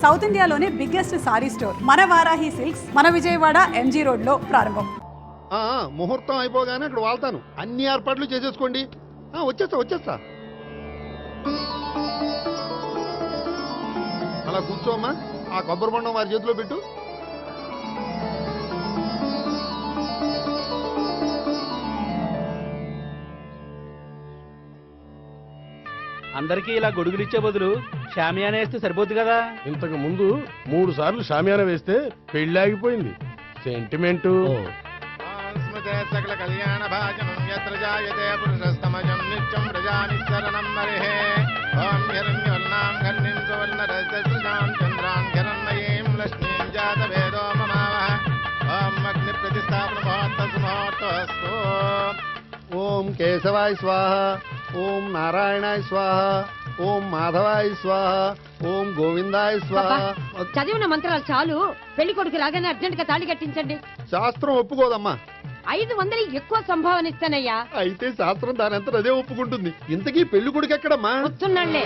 South ఇండియాలోనే biggest sorry store మన Varahi silks మన విజయవాడ ఎంజీ రోడ్ లో ప్రారంభం. ముహూర్తం అయిపోగానే అక్కడ వాళ్తాను. అన్ని ఏర్పాట్లు చేసేసుకోండి. వచ్చేస్తా. అలా కూర్చోమ్మా. ఆ కొబ్బరి బొండం వారి చేతిలో పెట్టు. అందరికీ ఇలా గొడుగులు ఇచ్చే బదులు షామియానా వేస్తే సరిపోద్ది కదా. ఇంతకు ముందు 3 సార్లు షామియానా వేస్తే పెళ్లి ఆగిపోయింది. సెంటిమెంటు. సకల కళ్యాణ భాజనం యత్ర జాయతే పురుషస్తమజం నిత్యం ప్రజానిశరణం మరిహే. ఓం హిరణ్యవర్ణాం ఘర్ణిం సువర్ణరజస్రజాం చంద్రాం హిరణ్మయీం లక్ష్మీం జాతవేదో మమావహ. ఓం అగ్ని ప్రతిష్టాపన ముహూర్తస్తు. ఓం కేశవాయ స్వాహ. ఓం నారాయణాయ స్వాహ. ఓం మాధవాయ స్వాహ. ఓం గోవిందాయ స్వాహ. చదివిన మంత్రాలు చాలు. పెళ్లి కొడుకు రాగానే అర్జెంట్ గా తాళి కట్టించండి. శాస్త్రం ఒప్పుకోదమ్మా. 500 ఎక్కువ సంభావన ఇస్తానయ్యా. అయితే శాస్త్రం దానంతా అదే ఒప్పుకుంటుంది. ఇంతకీ పెళ్లి కొడుకు ఎక్కడమ్మా? వస్తున్నాళ్లే.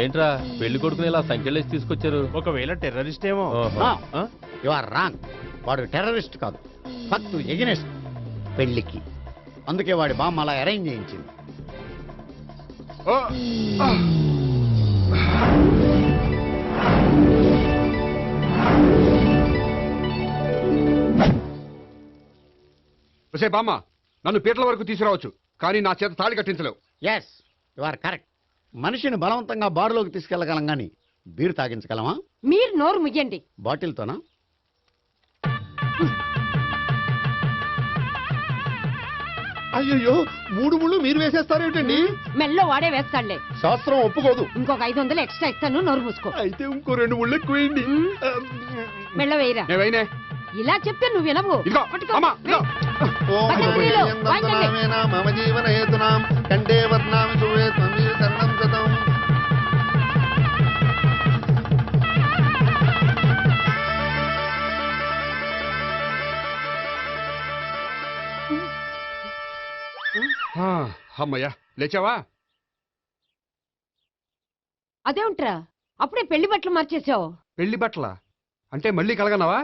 ఏంట్రా పెళ్లి కొడుకుని ఇలా సంఖ్యలేసి తీసుకొచ్చారు? ఒకవేళ టెర్రరిస్ట్ ఏమో. You are wrong. వాడు టెర్రరిస్ట్ కాదు, ఫక్తు ఎగనెస్ట్ పెళ్లికి. అందుకే వాడి బామ్మ అలా అరేంజ్ చేయించింది. బామ్మ, నన్ను పీటల వరకు తీసుకురావచ్చు, కానీ నా చేత తాళి కట్టించలేవు. Yes, you are correct. మనిషిని బలవంతంగా బారులోకి తీసుకెళ్లగలం గాని బీరు తాగించగలమా? మీరు నోరు ముయ్యండి. బాటిల్తోనా? అయ్యో, 3 ముళ్ళు మీరు వేసేస్తారేమిటండి? మెల్లో వాడే వేస్తాడులే. శాస్త్రం ఒప్పుకోదు. ఇంకొక 500 ఎక్స్ట్రా ఇస్తాను. నోరు మూసుకో. అయితే ఇంకో 2 ముళ్ళు ఎక్కువేయండి. మెల్ల వేయరా. నేవైనే ఇలా చెప్తే నువ్వు వినవు. ఇదిగో, అమ్మ, ఇదిగో. ఓం పతంజలిలో నందనామేన మమ జీవన హేతునాం కంఠే వర్ణామి శుభే త్వమీ శరణం శతం. అమ్మయ్యా, లేచావా? అదేంట్రా అప్పుడే పెళ్లి బట్టలు మార్చేసావు? పెళ్లి బట్టల అంటే మళ్ళీ కలగన్నావా?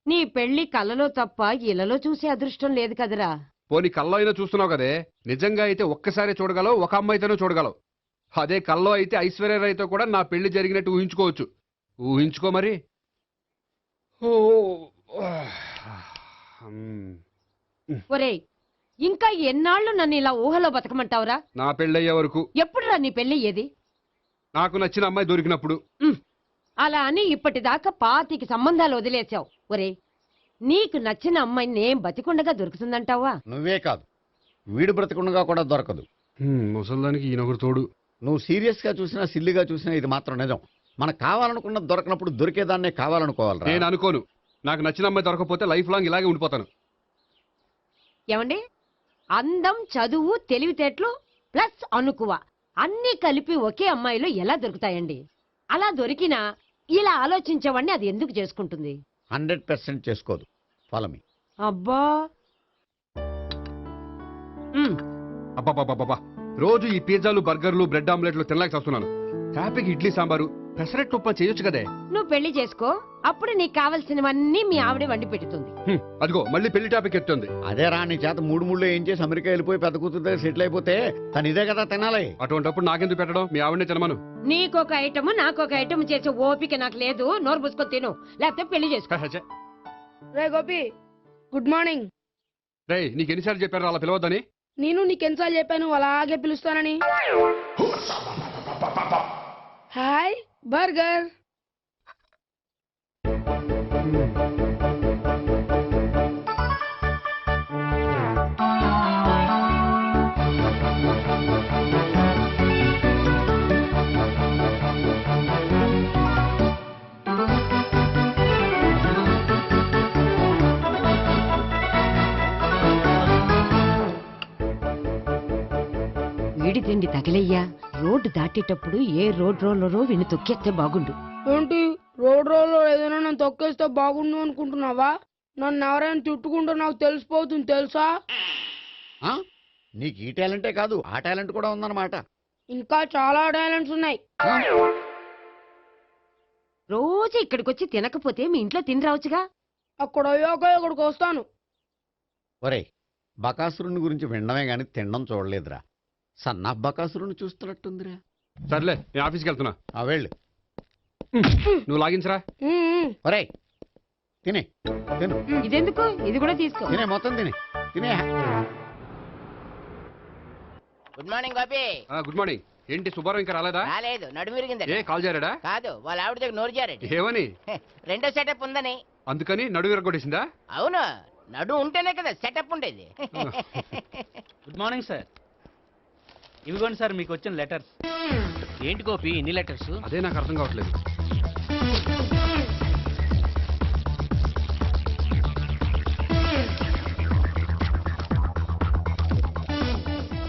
నీ పెళ్లి కలలో తప్ప ఇలలో చూసే అదృష్టం లేదు కదరా. పోనీ కల్లో అయినా చూస్తున్నావు కదే. నిజంగా అయితే ఒక్కసారి చూడగలవు, ఒక అమ్మాయితోనే చూడగలవు. అదే కల్లో అయితే ఐశ్వర్యరాయ్తో కూడా నా పెళ్లి జరిగినట్టు ఊహించుకోవచ్చు. ఊహించుకో మరి. ఒరేయ్, ఇంకా ఎన్నాళ్ళు నన్ను ఇలా ఊహలో బతకమంటావురా? నా పెళ్ళయ్యే వరకు. ఎప్పుడురా నీ పెళ్లి ఏది? నాకు నచ్చిన అమ్మాయి దొరికినప్పుడు. అలా అని ఇప్పటిదాకా 25 సంబంధాలు వదిలేసావు. ఒరే, నీకు నచ్చిన అమ్మాయి నేను బతికుండగా దొరుకుతుందంటావా? నువ్వే కాదు, వీడు బ్రతకుండగా కూడా దొరకదు. ముసల్దానికి ఈయనొకరు తోడు. నువ్వు సీరియస్ గా చూసినా సిల్లిగా చూసినా ఇది మాత్రం నిజం. మనకు కావాలనుకున్నది దొరకనప్పుడు దొరికేదాన్నే కావాలనుకోవాలి. నేను అనుకోను. నాకు నచ్చిన అమ్మాయి దొరకపోతే లైఫ్ లాంగ్ ఇలాగే ఉండిపోతాను. ఏమండి, అందం, చదువు, తెలివితేటలు ప్లస్ అనుకువ అన్నీ కలిపి ఒకే అమ్మాయిలో ఎలా దొరుకుతాయండి? అలా దొరికినా ఇలా ఆలోచించేవాడిని అది ఎందుకు చేసుకుంటుంది? 100% చేసుకోదు. Follow me. అబ్బా, అబ్బాబాబాబా, రోజు ఈ పిజ్జాలు, బర్గర్లు, బ్రెడ్ ఆమ్లెట్లు తినలేక వస్తున్నాను. హ్యాపీకి ఇడ్లీ సాంబారు, పెసరెట్ ఉప్మా చేయొచ్చు కదే. నువ్వు పెళ్లి చేసుకో, అప్పుడు నీకు కావలసినవన్నీ మీ ఆవిడే వండి పెడుతుంది. అదిగో మళ్ళీ పెళ్లి టాపిక్ ఎత్తుంది. అదే రా, నీ చేత 3 ముళ్ళు ఏం చేసి అమెరికా వెళ్ళిపోయి పెద్ద కూతురు సెటిల్ అయిపోతే తను ఇదే కదా తినాలి. అటువంటిప్పుడు నాకెందుకు పెట్టడం? మీ ఆవిడనే తినమను. నీకొక ఐటమ్ నాకొక ఐటమ్ చేసే ఓపిక నాకు లేదు. నోరు పుసుకొని తిను, లేకపోతే పెళ్లి చేసుకో. రే గోపి, గుడ్ మార్నింగ్. రే, నీకు ఎన్నిసార్లు చెప్పారు అలా పిలవద్దని? నేను నీకెన్నిసార్లు చెప్పాను అలాగే పిలుస్తానని? Hi burger. రెండు తగిలయ్యా. రోడ్డు దాటేటప్పుడు ఏ రోడ్ రోలరో విని తొక్కేస్తే బాగుండు. ఏంటి రోడ్ రోల్లో ఏదైనా నన్ను తొక్కేస్తే బాగుండు అనుకుంటున్నావా? నన్ను ఎవరైనా చుట్టుకుంటే నాకు తెలిసిపోతుంది తెలుసా? ఆ? నీకు ఈ టాలెంటే కాదు ఆ టాలెంట్ కూడా ఉందన్నమాట. ఇంకా చాలా టాలెంట్స్ ఉన్నాయి. రోజు ఇక్కడికొచ్చి తినకపోతే మీ ఇంట్లో తిని రావచ్చుగా. అక్కడ అయ్యాక ఇక్కడికి వస్తాను. ఒరే, బకాసురుని గురించి వినడమే గాని తినడం చూడలేదురా. సన్నా బకాసురుని చూస్తున్నట్టుందిరా. సర్లే నేను ఆఫీస్కి వెళ్తున్నా. ఆ వెళ్ళు. నువ్వు లాగించరా. ఒరే తినే తిను ఇదెందుకు? ఇది కూడా తీసుకో. తినే మొత్తం తినే. Good morning Bobby. Good morning. ఏంటి సుబ్బారావు ఇంకా రాలేదా? రాలేదు, నడుమిరిగిందండి. ఏ కాల్ చేరాడా? కాదు, వాళ్ళ ఆవిడ దగ్గర నోరు జారండి. ఏమని? రెండో సెటప్ ఉందని. అందుకని నడువు విరగొట్టేసిందా? అవును, నడు ఉంటేనే కదా సెటప్ ఉండేది. Good morning sir. ఇవిగోండి సార్ మీకు వచ్చిన లెటర్స్. ఏంటి గోపి ఇన్ని లెటర్స్? అదే నాకు అర్థం కావట్లేదు.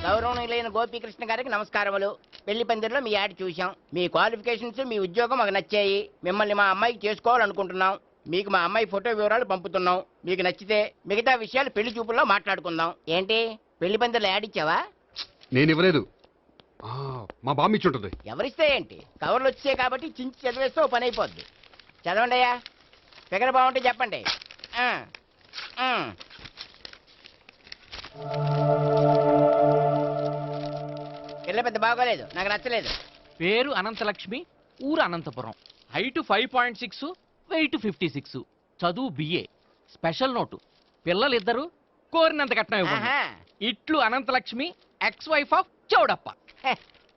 గౌరవనీయులైన గోపీకృష్ణ గారికి నమస్కారములు. పెళ్లి పందిరిలో మీ యాడ్ చూశాం. మీ క్వాలిఫికేషన్స్, మీ ఉద్యోగం మాకు నచ్చాయి. మిమ్మల్ని మా అమ్మాయికి చేసుకోవాలనుకుంటున్నాం. మీకు మా అమ్మాయి ఫోటో వివరాలు పంపుతున్నాం. మీకు నచ్చితే మిగతా విషయాలు పెళ్లి చూపుల్లో మాట్లాడుకుందాం. ఏంటి పెళ్లి పందిరిలో యాడ్ ఇచ్చావా? నేను ఇవ్వలేదు. మా బామ్మ ఇచ్చి ఉంటుంది. ఎవరిస్తే ఏంటి, కవర్లు వచ్చాయి కాబట్టి చించి చదివేస్తే ఓ పని అయిపోద్ది. చదవండి అయ్యా, ఫిగర్ బాగుంటే చెప్పండి. పిల్ల పెద్ద బాగోలేదు, నాకు నచ్చలేదు. పేరు అనంతలక్ష్మి, ఊరు అనంతపురం, హైట్ 5.6, వెయిట్ 56, చదువు బిఏ, స్పెషల్ నోటు పిల్లలిద్దరు కోరినంత కట్నం ఇవ్వండి. ఆహా. ఇట్లు Ananthalakshmi, ex wife of Chowdappa.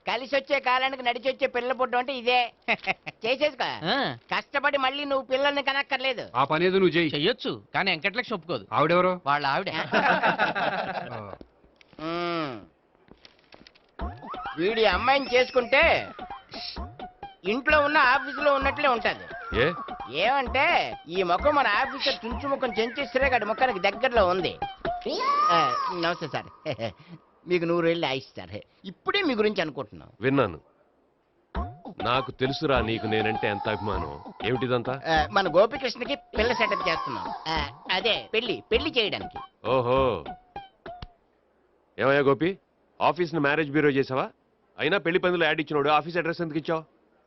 కలిసి వచ్చే కాలానికి నడిచి వచ్చే పిల్ల పుట్టడం అంటే ఇదే. చేసేసుకో, కష్టపడి మళ్ళీ నువ్వు పిల్లల్ని కనక్కర్లేదు. ఆ పని ఏదో నువ్వు చేయి. చెయ్యొచ్చు కానీ వెంకటలక్ష్మి ఒప్పుకోదు. ఆవిడెవరో? వాళ్ళ ఆవిడ. వీడి అమ్మాయిని చేసుకుంటే ఇంట్లో ఉన్న ఆఫీసులో ఉన్నట్లే ఉంటది. ఏమంటే ఈ ముఖం మన ఆఫీసర్ తుంచు ముఖం చెంచేశ్వరే గారి ముఖానికి దగ్గరలో ఉంది. నమస్తే సార్. మీకు 100 ఏళ్ళు ఆయుష్ సార్. ఇప్పుడే మీ గురించి అనుకుంటున్నాం. విన్నాను. నాకు తెలుసురా నీకు నేనంటే ఎంత అభిమానం. ఏమిటిదంతా? మన గోపికృష్ణకి పిల్ల సెటప్ చేస్తున్నాం. అదే పెళ్లి చేయడానికి. ఓహో, ఏమయ్యా గోపి, ఆఫీస్ ని మ్యారేజ్ బ్యూరో చేసావా? అయినా పెళ్లి పందులో యాడ్ ఇచ్చినోడు ఆఫీస్ అడ్రస్ ఎందుకు ఇచ్చావు?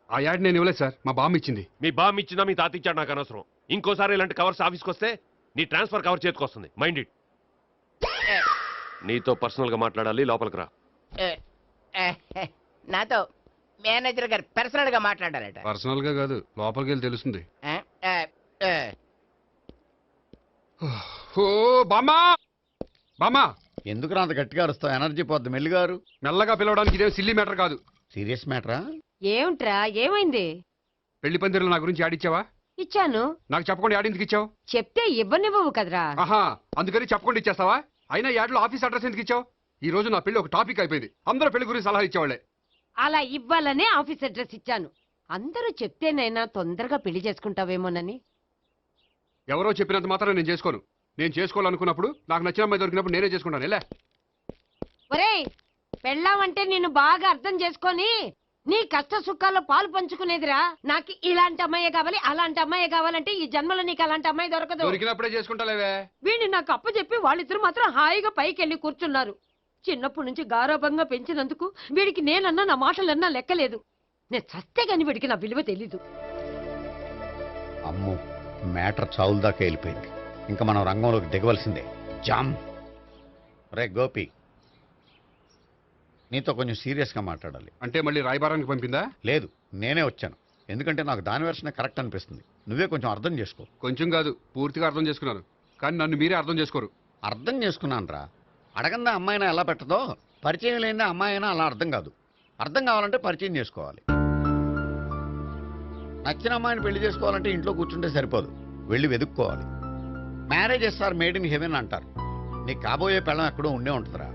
ఆ యాడ్ నేను ఇవ్వలేదు సార్, మా బామ్మ ఇచ్చింది. మీ బామ్ ఇచ్చిందా మీ తాత ఇచ్చాడు నాకు అనవసరం. ఇంకోసారి ఇలాంటి కవర్స్ ఆఫీస్కి వస్తే నీ ట్రాన్స్ఫర్ కవర్ చేతికి వస్తుంది. Mind it. నీతో పర్సనల్ గా మాట్లాడాలి, లోపలికి రా. నాతో మేనేజర్ గారు పర్సనల్ గా మాట్లాడారట. పర్సనల్ గా కాదు, లోపలికి వెళ్ళి తెలుస్తుంది. ఓ బామ్మా, బామ్మా ఎందుకు అంత గట్టిగా అరుస్తావు? ఎనర్జీ పోద్ది. మెల్లిగారు. మెల్లగా పిలవడానికి ఇదేం సిల్లీ మ్యాటర్ కాదు. సీరియస్ మ్యాటరా? ఏమిట్రా, ఏమైంది? పెళ్లి పందిరిలో నా గురించి యాడ్ ఇచ్చావా? ఇచ్చాను. నాకు చెప్పకుండా యాడ్ ఎందుకు ఇచ్చావు? చెప్తే ఇవ్వనివ్వవు కదరా. ఆహా, అందుకని చెప్పకుండా ఇచ్చేస్తావా? అయినా యాడ్లో ఆఫీస్ అడ్రస్ ఎందుకు ఇచ్చావు? ఈ రోజు నా పెళ్లి ఒక టాపిక్ అయిపోయింది. అందరూ పెళ్లి గురించి సలహా ఇచ్చేవాళ్లే. అలా ఇవ్వాలనే ఆఫీస్ అడ్రస్ ఇచ్చాను. అందరూ చెప్తేనైనా తొందరగా పెళ్లి చేసుకుంటావేమోనని. ఎవరో చెప్పినంత మాత్రం నేను చేసుకోను. నేను చేసుకోవాలనుకున్నప్పుడు, నాకు నచ్చిన అమ్మాయి దొరికినప్పుడు నేనే చేసుకుంటాను. ఎలా? ఒరేయ్, పెళ్ళామంటే నిన్ను బాగా అర్థం చేసుకొని నీ కష్ట సుఖాల్లో పాలు పంచుకునేదిరా. నాకు ఇలాంటి అమ్మాయి కావాలి, అలాంటి అమ్మాయి కావాలంటే ఈ జన్మలో నీకు అలాంటి అమ్మాయి దొరకదు. దొరికినప్పుడే చేసుకుంటాలేవే. వీడిని నాకు అప్పచెప్పి వాళ్ళిద్దరు మాత్రం హాయిగా పైకి వెళ్ళి కూర్చున్నారు. చిన్నప్పటి నుంచి గారాభంగా పెంచినందుకు వీడికి నేనన్నా నా మాటలన్నా లెక్కలేదు. నేను చస్తే గాని వీడికి నా విలువ తెలీదు. అమ్మో, మ్యాటర్ చావుల దాకా వెళ్ళిపోయింది. ఇంకా మనం రంగంలోకి దిగవలసిందే. జామ్. రే గోపి, నీతో కొంచెం సీరియస్గా మాట్లాడాలి. అంటే మళ్ళీ రాయబారానికి పంపిందా? లేదు, నేనే వచ్చాను. ఎందుకంటే నాకు దాని వెర్షనే కరెక్ట్ అనిపిస్తుంది. నువ్వే కొంచెం అర్థం చేసుకో. కొంచెం కాదు, పూర్తిగా అర్థం చేసుకున్నాను. కానీ నన్ను మీరే అర్థం చేసుకోరు. అర్థం చేసుకున్నాను రా. అడగందా అమ్మాయినా ఎలా పెట్టదో, పరిచయం లేని అమ్మాయి అయినా అలా అర్థం కాదు. అర్థం కావాలంటే పరిచయం చేసుకోవాలి. నచ్చిన అమ్మాయిని పెళ్లి చేసుకోవాలంటే ఇంట్లో కూర్చుంటే సరిపోదు, వెళ్ళి వెతుక్కోవాలి. Marriages are made in heaven అంటారు. నీకు కాబోయే పెళ్ళం ఎక్కడో ఉండే ఉంటుందిరా.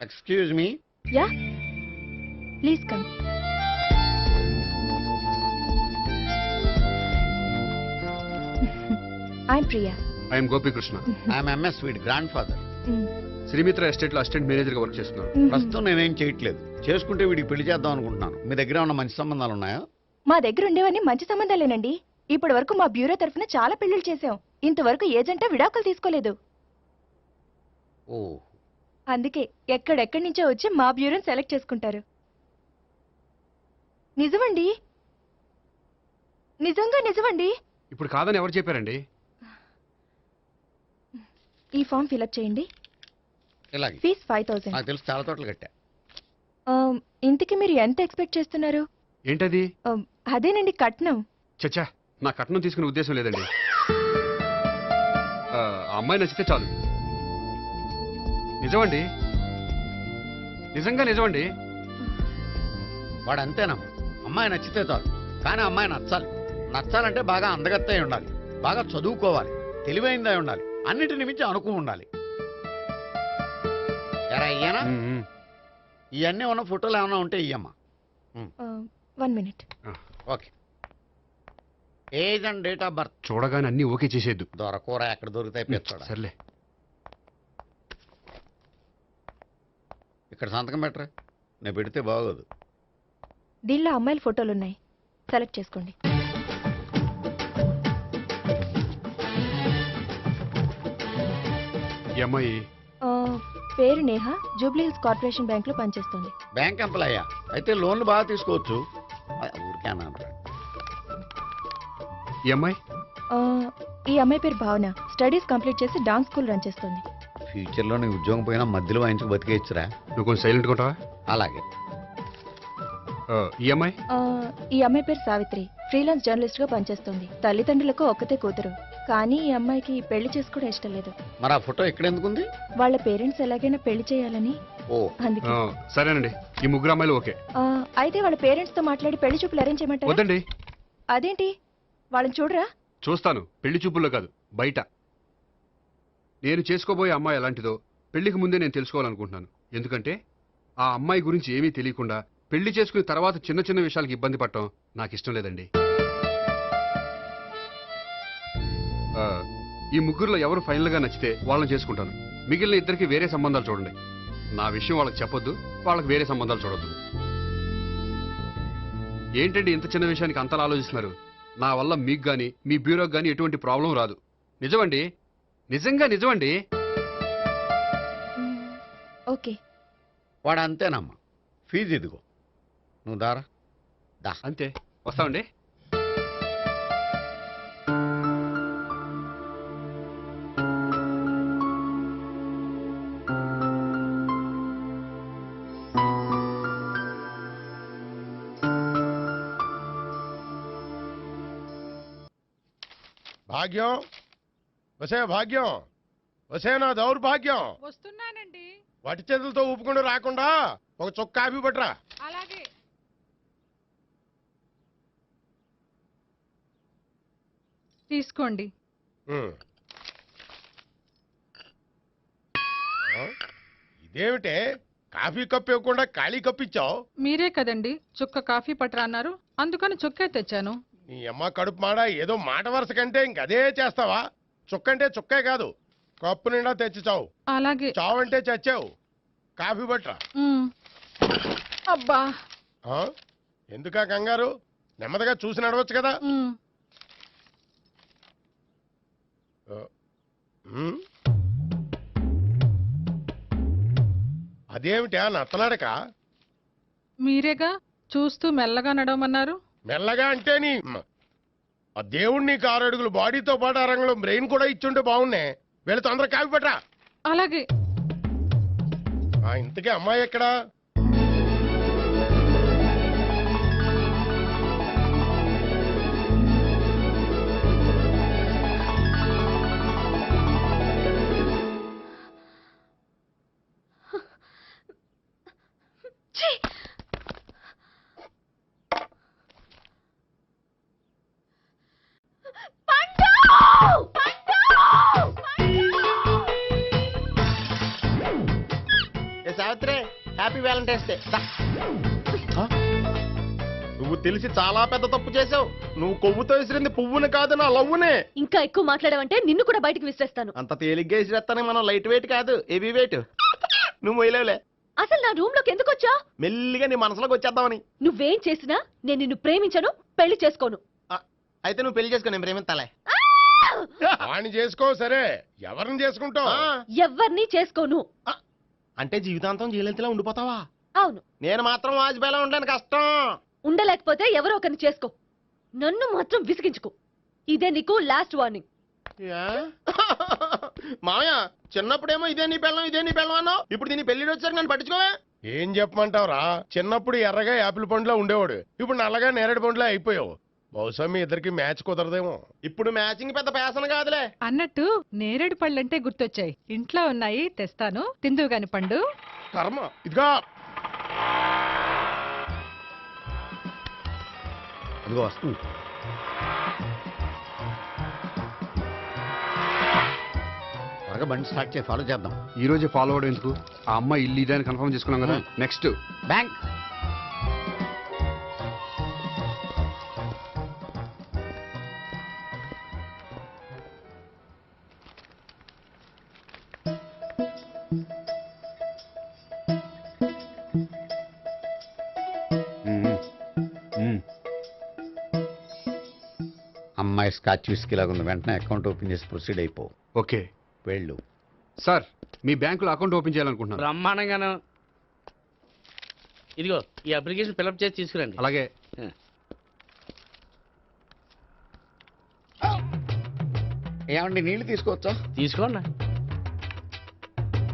Excuse me. Ya, please come. I am Priya. I am Gopikrishna. I am MS వీడ్ గ్రాండ్ ఫాదర్. శ్రీమిత్ర ఎస్టేట్ లో అసిస్టెంట్ మేనేజర్ గా వర్క్ చేస్తున్నాను. ప్రస్తుతం నేనేం చేయట్లేదు. చేసుకుంటే వీడికి పెళ్లి చేద్దాం అనుకుంటున్నాను. మీ దగ్గర ఉన్న మంచి సంబంధాలు ఉన్నాయా? మా దగ్గర ఉండేవన్నీ మంచి సంబంధాలేనండి. ఇప్పటి వరకు మా బ్యూరో తరఫున చాలా పెళ్లిళ్ళు చేశాం. ఇంతవరకు ఏజెంట్ విడాకులు తీసుకోలేదు. ఓ, అందుకే ఎక్కడెక్కడి నుంచో వచ్చి మా బ్యూరోని సెలెక్ట్ చేసుకుంటారు. నిజమండి, నిజంగా నిజమండి. ఇప్పుడు కాదని ఎవరు చెప్పారండి? ఈ ఫామ్ ఫిలప్ చేయండి. ఇలాగే. ఫీజ్ 5000. నాకు తెలుసు, చాలా తోటలు కట్టా. ఇంతకి మీరు ఎంత ఎక్స్పెక్ట్ చేస్తున్నారు? ఏంటది? అదేనండి కట్నం. చచ్చా, నా కట్నం తీసుకునే ఉద్దేశం లేదండి. ఆ అమ్మాయి నచ్చితే చాలు. నిజమండి, నిజంగా నిజమండి. వాడు అంతేనమ్మా. అమ్మాయి నచ్చితే చాలు, కానీ అమ్మాయి నచ్చాలి. నచ్చాలంటే బాగా అందగత్తై ఉండాలి, బాగా చదువుకోవాలి, తెలివైందై ఉండాలి, అన్నిటిని మించి అనుకు ఉండాలి. ఎరా ఇయ్యనా? ఇవన్నీ ఉన్న ఫోటోలు ఏమైనా ఉంటే ఇయ్యమ్మా. 1 minute. Okay. Age and date of birth చూడగానే అన్ని ఓకే చేసేద్దు. దొరకూర ఎక్కడ దొరుకుతాయి పెంచాడు. సర్లే. ఇక్కడ సంతకం పెట్టరా, నేను పెడితే బాగోదు. దీనిలో అమ్మాయిల ఫోటోలు ఉన్నాయి, సెలెక్ట్ చేసుకోండి. ఈ అమ్మాయి పేరు Neha, Jubilee hills corporation bank లో పనిచేస్తుంది. బ్యాంక్ ఎంప్లాయా? అయితే లోన్లు బాగా తీసుకోవచ్చు. ఊరికే అన్నాను. ఈ అమ్మాయి ఈ అమ్మాయి పేరు భావన, స్టడీస్ కంప్లీట్ చేసి డాన్స్ స్కూల్ రన్ చేస్తుంది. ఫ్యూచర్లో నీ ఉద్యోగం పోయినా మధ్యలో వాయించుకు బతికేయచ్చురా. నువ్వు కొంచెం సైలెంట్ ఉంటావా? అలాగే. ఈ అమ్మాయి ఈ అమ్మాయి పేరు సావిత్రి, ఫ్రీలాన్స్ జర్నలిస్ట్ గా పనిచేస్తుంది. తల్లిదండ్రులకు ఒక్కతే కూతురు, కానీ ఈ అమ్మాయికి పెళ్లి చేసుకోవడం ఇష్టం లేదు. మరి ఆ ఫోటో ఎక్కడ ఎందుకుంది? వాళ్ళ పేరెంట్స్ ఎలాగైనా పెళ్లి చేయాలని. ఓ, అందుకే. సరేనండి, ఈ ముగ్గురు అమ్మాయిలు ఓకే. అయితే వాళ్ళ పేరెంట్స్ తో మాట్లాడి పెళ్లి చూపులు అరేంజ్ చేయమంటారా? వద్దండి. అదేంటి? వాళ్ళని చూడరా? చూస్తాను, పెళ్లి చూపుల్లో కాదు, బయట. నేను చేసుకోబోయే అమ్మాయి ఎలాంటిదో పెళ్లికి ముందే నేను తెలుసుకోవాలనుకుంటున్నాను. ఎందుకంటే ఆ అమ్మాయి గురించి ఏమీ తెలియకుండా పెళ్లి చేసుకున్న తర్వాత చిన్న చిన్న విషయాలకు ఇబ్బంది పడటం నాకు ఇష్టం లేదండి. ఈ ముగ్గురులో ఎవరు ఫైనల్ గా నచ్చితే వాళ్ళని చేసుకుంటాను. మిగిలిన ఇద్దరికి వేరే సంబంధాలు చూడండి. నా విషయం వాళ్ళకి చెప్పొద్దు, వాళ్ళకి వేరే సంబంధాలు చూడొద్దు. ఏంటండి ఇంత చిన్న విషయానికి అంతలా ఆలోచిస్తున్నారు? నా వల్ల మీకు గాని మీ బ్యూరోకి గాని ఎటువంటి ప్రాబ్లం రాదు. నిజమండి, నిజంగా నిజమండి. ఓకే. వాడు అంతేనమ్మా. ఫీజు ఇదిగో, నువ్వు దారా. దా. అంతే, వస్తామండి. భాగ్యం, వసే భాగ్యం, వసే నా దౌర్భాగ్యం. వస్తున్నానండి. వటి చేతులతో ఊపుకుంటూ రాకుండా ఒక చొక్క కాఫీ పట్టరా. అలాగే. తీసుకోండి. ఇదేమిటే కాఫీ కప్పు ఇవ్వకుండా ఖాళీ కప్పు ఇచ్చావు? మీరే కదండి చుక్క కాఫీ పట్టరా అన్నారు, అందుకని చుక్కే తెచ్చాను. నీ అమ్మ కడుపు మాడ, ఏదో మాట వరుస కంటే ఇంకదే చేస్తావా? చుక్కంటే చుక్కే కాదు, కప్పు నిండా తెచ్చి చావు. అలాగే. చావు అంటే చచ్చావు. కాఫీ పట్టరా. అబ్బా, ఎందుకా కంగారు? నెమ్మదిగా చూసి నడవచ్చు కదా. అదేమిటా నత్తనాడక? మీరేగా చూస్తూ మెల్లగా నడవమన్నారు. మెల్లగా అంటే నీ ఆ దేవుడు నీకు 6 అడుగులు బాడీతో పాటు ఆ రంగంలో బ్రెయిన్ కూడా ఇచ్చుంటే బాగున్నే. వీళ్ళు తొందరగా కాఫీ పట్టరా. అలాగే. ఇంతకీ అమ్మాయి ఎక్కడా? Savitri, happy Valentine's day. నువ్వు తెలిసి చాలా పెద్ద తప్పు చేసావు. నువ్వు కొవ్వుతో విసిరింది పువ్వుని కాదు, నా లవ్వునే. ఇంకా ఎక్కువ మాట్లాడావంటే నిన్ను కూడా బయటికి విసిరేస్తాను. అంత తేలిగ్గా విసిరేస్తానే, మనం లైట్ వెయిట్ కాదు, హెవీ వెయిట్. నువ్వు మొయ్యలేవులే. అసలు నా రూమ్ లోకి ఎందుకు వచ్చా? మెల్లిగా నీ మనసులోకి వచ్చేద్దామని. నువ్వేం చేసినా నేను నిన్ను ప్రేమించను, పెళ్లి చేసుకోను. అయితే నువ్వు పెళ్లి చేసుకో, నేను ప్రేమిస్తాలే. వాణ్ణి చేసుకో. సరే, ఎవరిని చేసుకుంటావు? ఎవ్వరిని చేసుకోను. అంటే జీవితాంతం జయలలితలా ఉండిపోతావా? అవును. నేను మాత్రం వాజ్పేయిలా ఉండడానికి కష్టం. ఉండలేకపోతే ఎవరో ఒకరిని చేసుకో, నన్ను మాత్రం విసిగించుకో. ఇదే నీకు లాస్ట్ వార్నింగ్. మామయ్య, చిన్నప్పుడేమో ఇదే నీ పెళ్ళం అన్నావు, ఇప్పుడు దీని పెళ్లి వచ్చాక నన్ను పట్టించుకోవే. ఏం చెప్పమంటావురా? చిన్నప్పుడు ఎర్రగా యాపిల్ పండులో ఉండేవాడు, ఇప్పుడు నల్లగా నేరేడు పండులో అయిపోయావు. బహుశా మీ ఇద్దరికి మ్యాచ్ కుదరదేమో. ఇప్పుడు మ్యాచింగ్ పెద్ద పేసన కాదులే. అన్నట్టు నేరేడు పళ్ళంటే గుర్తొచ్చాయి. ఇంట్లో ఉన్నాయి, తెస్తాను, తిందువు గాని పండు. కర్మ. ఇదిగా అదిగో వస్తుంది. త్వరగా బండి స్టార్ట్ చేసి ఫాలో చేద్దాం. ఈ రోజే ఫాలో అవడం ఎందుకు? ఆ అమ్మాయి ఇల్లు ఇదే అని కన్ఫర్మ్ చేసుకున్నాం కదా. Next bank. అమ్మాయి స్కాచ్ విస్కీ లాగా ఉంది. వెంటనే అకౌంట్ ఓపెన్ చేసి ప్రొసీడ్ అయిపో. ఓకే వెళ్ళు. సార్, మీ బ్యాంకులో అకౌంట్ ఓపెన్ చేయాలనుకుంటున్నాను. బ్రహ్మాండంగాను. ఇదిగో ఈ అప్లికేషన్ ఫిల్అప్ చేసి తీసుకురండి. అలాగే. ఏమండి, నీళ్లు తీసుకోవచ్చా? తీసుకోండి.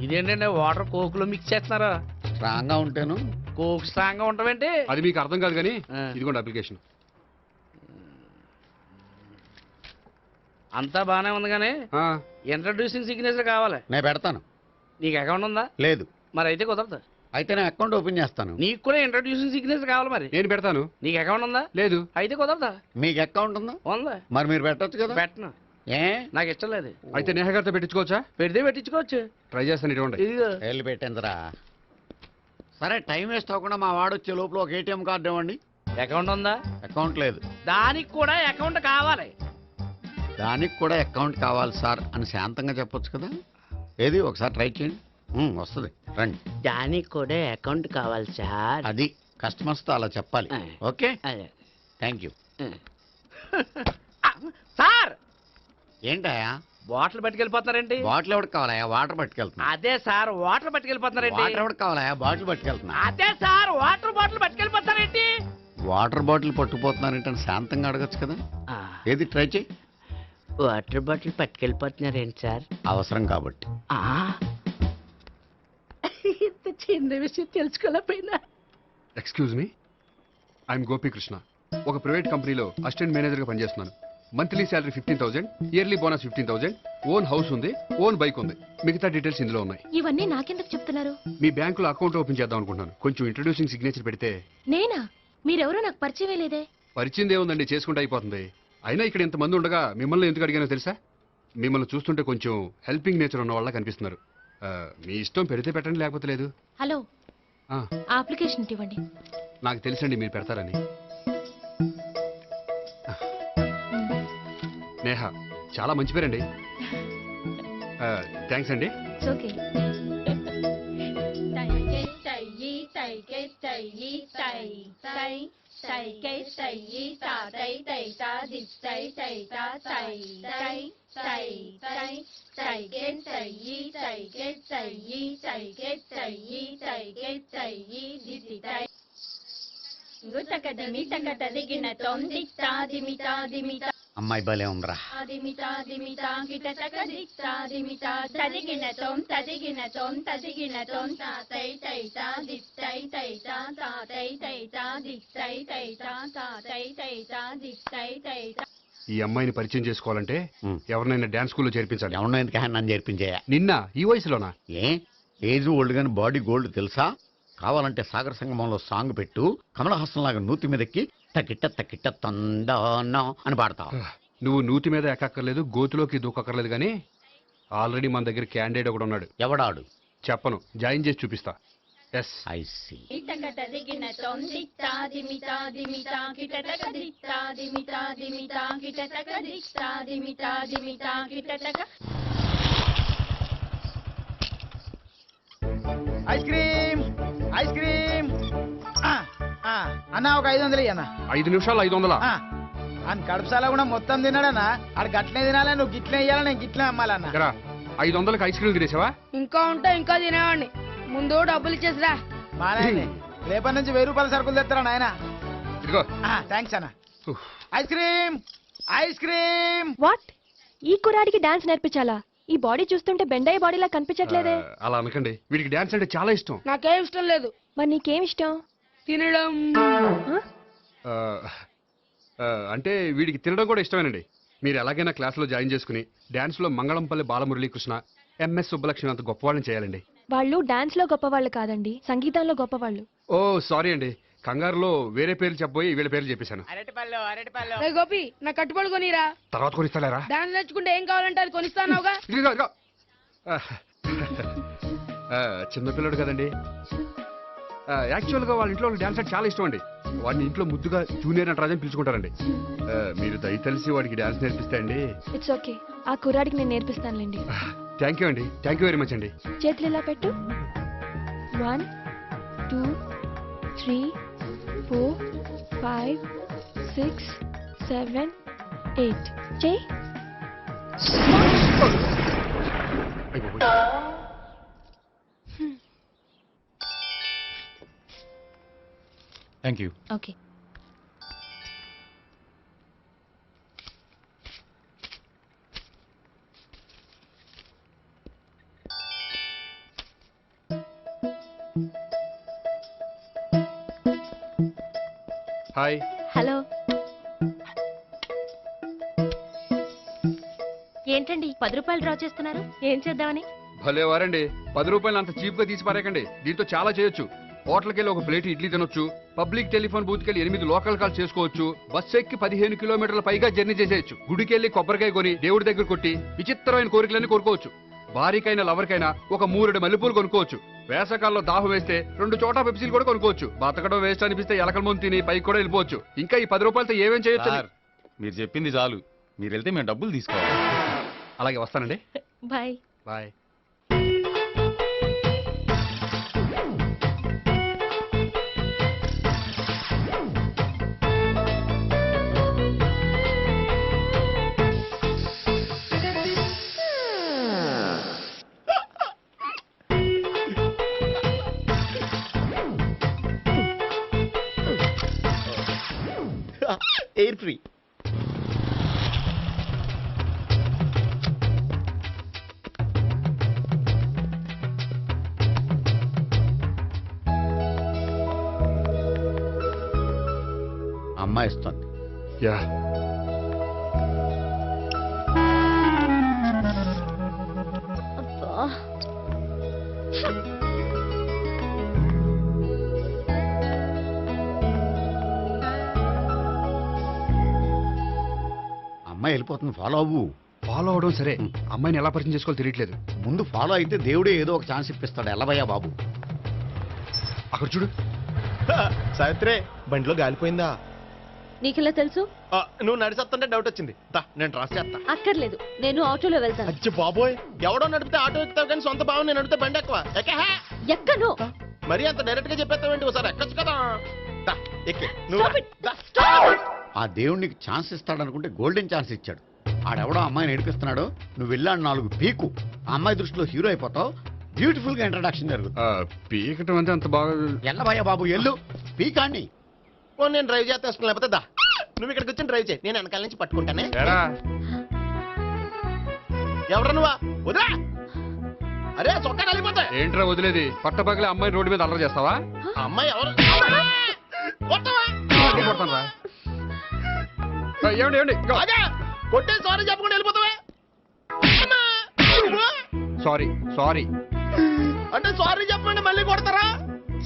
ఇదేంటంటే వాటర్ కోక్లో మిక్స్ చేస్తున్నారా? స్ట్రాంగ్ గా ఉంటాను. కోక్ స్ట్రాంగ్ గా ఉంటావేంటి? అది మీకు అర్థం కాదు కానీ ఇదిగోండి అప్లికేషన్. అంతా బానే ఉంది కానీ ఇంట్రడ్యూసింగ్ సిగ్నేచర్ కావాలి. నేను పెడతాను. నీకు అకౌంట్ ఉందా? లేదు. మరి అయితే కుదరదు. అయితే నేను అకౌంట్ ఓపెన్ చేస్తాను. నీకు కూడా ఇంట్రడ్యూసింగ్ సిగ్నేచర్ కావాలి. మరి నేను పెడతాను. నీకు అకౌంట్ ఉందా? లేదు. అయితే కుదరదా? మీకు అకౌంట్ ఉందా? ఉందా? మరి మీరు పెట్టొచ్చు కదా. పెట్టను. ఏ? నాకు ఇష్టం లేదు. అయితే నేహ గారితో పెట్టించుకోవచ్చా? పెడితే పెట్టించుకోవచ్చు. ట్రై చేస్తాను. ఇటువంటి ఇదిగో వెళ్ళి పెట్టిందిరా. సరే, టైం వేస్ట్ అవ్వకుండా మా వాడు వచ్చే లోపల ఒక ఏటీఎం కార్డు ఇవ్వండి. అకౌంట్ ఉందా? అకౌంట్ లేదు. దానికి కూడా అకౌంట్ కావాలి. దానికి కూడా అకౌంట్ కావాలి సార్ అని శాంతంగా చెప్పొచ్చు కదా. ఏది ఒకసారి ట్రై చేయండి. వస్తుంది, రండి. దానికి కూడా అకౌంట్ కావాలి సార్. అది కస్టమర్స్తో అలా చెప్పాలి. Okay, thank you. సార్, ఏంటయా బాటిల్ పట్టుకెళ్ళిపోతున్నారేంటి? బాటిల్ ఎవరికి కావాలయా? వాటర్ పట్టుకెళ్తున్నా. అదే సార్, వాటర్ పట్టుకెళ్ళిపోతున్నారేంటి? వాటర్ ఎవరికి కావాలయా? బాటిల్ పట్టుకెళ్తున్నా. అదే సార్, వాటర్ బాటిల్ పట్టుకెళ్ళిపోతారేంటి? వాటర్ బాటిల్ పట్టుకుపోతున్నారేంటని శాంతంగా అడగచ్చు కదా. ఏది ట్రై చేయి. వాటర్ బాటిల్ పట్టుకెళ్ళిపోతున్నారేంటి సార్? అవసరం కాబట్టి. ఇంత చిన్న విషయం తెలుసుకోలేకపోయినా. Excuse me, I'm Gopikrishna. ఒక ప్రైవేట్ కంపెనీలో అసిస్టెంట్ మేనేజర్గా పనిచేస్తున్నాను. Monthly salary 15,000, yearly bonus 15,000, own house ఉంది, ఓన్ బైక్ ఉంది. మిగతా డీటెయిల్స్ ఇందులో ఉన్నాయి. ఇవన్నీ నాకెందుకు చెప్తున్నారు? మీ బ్యాంకులో అకౌంట్ ఓపెన్ చేద్దాం అనుకుంటున్నాను. కొంచెం ఇంట్రడ్యూసింగ్ సిగ్నేచర్ పెడితే. నేనా? మీరెవరో నాకు పరిచయం లేదే. పరిచయం ఏముందండి, చేసుకుంటే అయిపోతుంది. అయినా ఇక్కడ ఇంతమంది ఉండగా మిమ్మల్ని ఎందుకు అడిగానో తెలుసా? మిమ్మల్ని చూస్తుంటే కొంచెం హెల్పింగ్ నేచర్ ఉన్న వాళ్ళ కనిపిస్తున్నారు. మీ ఇష్టం పెడితే పెట్టండి, లేకపోతే లేదు. హలో, అప్లికేషన్ ఇవ్వండి. నాకు తెలుసండి మీరు పెడతారని. నేహ, చాలా మంచి పేరండి. థ్యాంక్స్ అండి. ఓకే. అమ్మాయి భలే ఉందిరా. ఈ అమ్మాయిని పరిచయం చేసుకోవాలంటే ఎవరినైనా డాన్స్ స్కూల్లో చేర్పించాలి. ఎవరినో ఎందుకు నన్ను చేర్పించాయా? నిన్న ఈ వయసులోనా? ఏజ్ ఓల్డ్ గాని బాడీ గోల్డ్ తెలుసా? కావాలంటే సాగర సంగమంలో సాంగ్ పెట్టు, కమలహాసం లాగా నూతి మీదకి తకిట్ట తకిట్ట తందానా అని పాడతావు. నువ్వు నూతి మీద ఎక్కక్కర్లేదు, గోతులోకి దూకక్కర్లేదు, కానీ ఆల్రెడీ మన దగ్గర క్యాండిడేట్ ఒకడు ఉన్నాడు. ఎవడాడు? చెప్పను, జాయిన్ చేసి చూపిస్తా. Yes, I see. తదిగిన తొందిత్తా దిమితా దిమితా కిటటక దిత్తా దిమితా దిమితా కిటటక దిత్తా దిమితా దిమితా కిటటక. ఐస్ క్రీమ్ ఐస్ క్రీమ్ అన్న ఒక 500 అన్న. 5 నిమిషాలు 500. అని కడుపుసాల కూడా మొత్తం తిన్నాడన్నా. ఆడు గట్లనే తినాలి, నువ్వు గిట్లే ఇయ్యాలి, నేను గిట్లే అమ్మాలన్న. 500కి ఐస్ క్రీమ్ తినేసావా? ఇంకా ఉంటే ఇంకా తినేవాడిని. ముందు డబ్బులు ఇచ్చేసిరా. మా నాయనే రేపటి నుంచి 1000 రూపాయల సరుకులు తెస్తారా నాయన? ఇదిగో. థ్యాంక్స్ అన్న. Ice cream ice cream. What? ఈ కుర్రాడికి డాన్స్ నేర్పించాలా? ఈ బాడీ చూస్తుంటే బెండయ్య బాడీలా కనిపించట్లేదే. అలా అనకండి, వీడికి డాన్స్ అంటే చాలా ఇష్టం. నాకేం ఇష్టం లేదు. మరి నీకేం ఇష్టం? తినడం. అంటే వీడికి తినడం కూడా ఇష్టమేనండి. మీరు ఎలాగైనా క్లాస్లో జాయిన్ చేసుకుని డాన్స్లో మంగళంపల్లి బాలమురళీకృష్ణ, ఎంఎస్ సుబ్బలక్ష్మి అంత గొప్పవాళ్ళని చేయాలండి. వాళ్ళు డాన్స్ లో గొప్పవాళ్ళు కాదండి, సంగీతంలో గొప్పవాళ్ళు. ఓ సారీ అండి, కంగారులో వేరే పేర్లు చెప్పబోయి వీళ్ళ పేర్లు చెప్పేశాను. రే గోపి, నా కట్టుబడి కొనిరా. తర్వాత కొనిస్తారా? డాన్స్ నేర్చుకుంటే ఏం కావాలంటే అది కొనిస్తానావుగా. చిన్నపిల్లడు కదండి. యాక్చువల్గా వాళ్ళ ఇంట్లో డాన్స్ అంటే చాలా ఇష్టం అండి. వాడిని ఇంట్లో ముద్దుగా జూనియర్ నటరాజన్ పిలుచుకుంటారండి. మీరు దయతలిసి వాడికి డాన్స్ నేర్పిస్తే అండి. ఇట్స్ ఓకే, ఆ కుర్రాడికి నేను నేర్పిస్తానులేండి. థ్యాంక్ యూ అండి, థ్యాంక్ యూ వెరీ మచ్ అండి. చేతులు ఇలా పెట్టు. 1 2 3 4 5 6 7 8 చేయి. Thank you. Okay. Hi. Hello. ఏంటండి 10 రూపాయలు డ్రా చేస్తున్నారు? ఏం చేద్దామని? భలే వారండి, 10 రూపాయలు అంత చీప్ గా తీసి పారేకండి. దీంతో చాలా చేయొచ్చు. హోటల్కి వెళ్ళి ఒక ప్లేట్ ఇడ్లీ తినొచ్చు, పబ్లిక్ టెలిఫోన్ బూత్కి వెళ్ళి 8 లోకల్ కాల్ చేసుకోవచ్చు, బస్సు ఎక్కి 15 కిలోమీటర్ల పైగా జర్నీ చేసేయచ్చు, గుడికి వెళ్ళి కొబ్బరికాయ కొని దేవుడి దగ్గర కొట్టి విచిత్రమైన కోరికలన్నీ కోరుకోవచ్చు, భారీకైనా లవర్కైనా ఒక 3 మల్లెపూలు కొనుక్కోవచ్చు, వేసవకాలంలో దాహం వేస్తే 2 చోటా పెప్సీలు కూడా కొనుక్కోవచ్చు, బతకడం వేస్ట్ అనిపిస్తే ఎలకల ముందు తిని పైకి కూడా వెళ్ళిపోవచ్చు. ఇంకా ఈ 10 రూపాయలతో ఏమేం చేయొచ్చు? మీరు చెప్పింది చాలు, మీరు వెళ్తే మేము డబ్బులు తీసుకోవాలి. అలాగే వస్తానండి. బాయ్. బాయ్. Air free. అమ్మాయి ఇస్తుంది. యా. అమ్మాయి వెళ్ళిపోతుంది, ఫాలో అవ్వు. ఫాలో అవడం సరే, అమ్మాయిని ఎలా పరిచయం చేసుకోవాలో తెలియట్లేదు. ముందు ఫాలో అయితే దేవుడే ఏదో ఒక ఛాన్స్ ఇప్పిస్తాడు. ఎల్లవయ్యా బాబు. అక్కడ చూడు. సావిత్రి, బండిలో గాలిపోయిందా? నీకెలా తెలుసు? నువ్వు నడిచేస్తుంటే డౌట్ వచ్చింది. నేను ట్రాన్స్ చేస్తా. అక్కర్లేదు, నేను ఆటోలో వెళ్తాను. అచ్చి బాబోయ్, ఎవడో నడిపితే ఆటో ఎక్కుతావు కానీ సొంత భావం నేను నడిపితే బండి ఎక్కువ. ఎక్కను. మరి అంత డైరెక్ట్ గా చెప్పేస్తావేంటి? ఒకసారి ఎక్కొచ్చు కదా. ఎక్కే నువ్వు. ఆ దేవుడికి ఛాన్స్ ఇస్తాడనుకుంటే గోల్డెన్ ఛాన్స్ ఇచ్చాడు. ఆడెవడో అమ్మాయిని ఏడిపిస్తున్నాడు, నువ్వు వెళ్ళాడు 4 పీకు. ఆ అమ్మాయి దృష్టిలో హీరో అయిపోతావు. బ్యూటిఫుల్ గా ఇంట్రడక్షన్ జరుగుతుంది. పీకటం అంటే అంత బాగా. ఎల్లబయ్యా బాబు, ఎల్లు పీకాన్ని. నేను డ్రైవ్ చేస్తాను, లేకపోతే దా నువ్వు ఇక్కడికి వచ్చి డ్రైవ్ చేయి, నేను వెనకాల నుంచి పట్టుకుంటానే. ఎవరు నువ్వా? వదిలా. అరే చొక్కా కలిపోతా. ఏంట్రా వదిలేది? పట్టపగలే అమ్మాయి రోడ్డు మీద అల్లరి చేస్తావా? అమ్మాయి ఎవరు? ఏమండి ఏమండి, కొట్టే సారీ చెప్పకుండా వెళ్ళిపోతావా? సారీ సారీ అంటే సారీ చెప్పండి మళ్ళీ కొడతారా?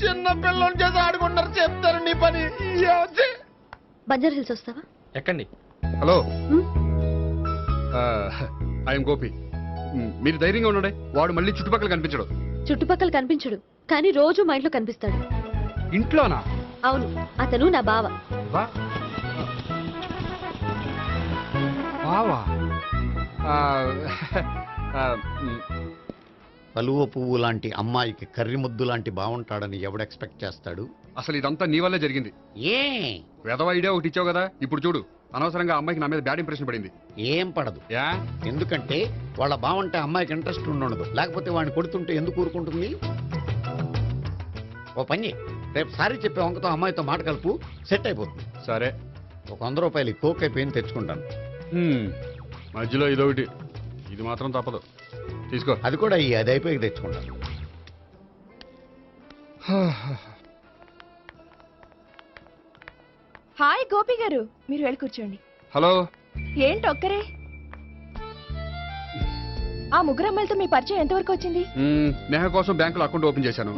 చిన్న పిల్లలు చేసి ఆడుకుంటారు, చెప్తారు నీ పని. బంజారా హిల్స్ వస్తావా? ఎక్కండి. Hello, I'm Gopi. మీరు ధైర్యంగా ఉండండి, వాడు మళ్ళీ చుట్టుపక్కల కనిపించడు. చుట్టుపక్కల కనిపించడు, కానీ రోజు మా ఇంట్లో కనిపిస్తాడు. ఇంట్లోనా? అవును, అతను నా బావ. బావా? కలువ పువ్వు లాంటి అమ్మాయికి కర్రి ముద్దు లాంటి బాగుంటాడని ఎవడు ఎక్స్పెక్ట్ చేస్తాడు? అసలు ఇదంతా నీ వల్లే జరిగింది. ఏ వెధవ ఐడియా ఒకటి ఇచ్చావు కదా, ఇప్పుడు చూడు అనవసరంగా అమ్మాయికి నా మీద బ్యాడ్ ఇంప్రెషన్ పడింది. ఏం పడదు. ఎందుకంటే వాళ్ళ బాగుంటే అమ్మాయికి ఇంట్రెస్ట్ ఉండదు. లేకపోతే వాడిని కొడుతుంటే ఎందుకు ఊరుకుంటుంది? ఓ పని, రేపు సారీ చెప్పే వంకతో అమ్మాయితో మాట కలుపు, సెట్ అయిపోతుంది. సరే, ఒక 100 రూపాయలు కోక్ అయిపోయింది తెచ్చుకుంటాను. మధ్యలో ఇదొకటి, ఇది మాత్రం తప్పదు. తీసుకో. అది కూడా అది అయిపోయి తెచ్చుకుంటాను. హాయ్ గోపి గారు, మీరు వెళ్ళి కూర్చోండి. హలో. ఏంటి ఒక్కరే? ఆ ముగ్గురు అమ్మాయిలతో మీ పరిచయం ఎంతవరకు వచ్చింది? నేహ కోసం బ్యాంకులో అకౌంట్ ఓపెన్ చేశాను.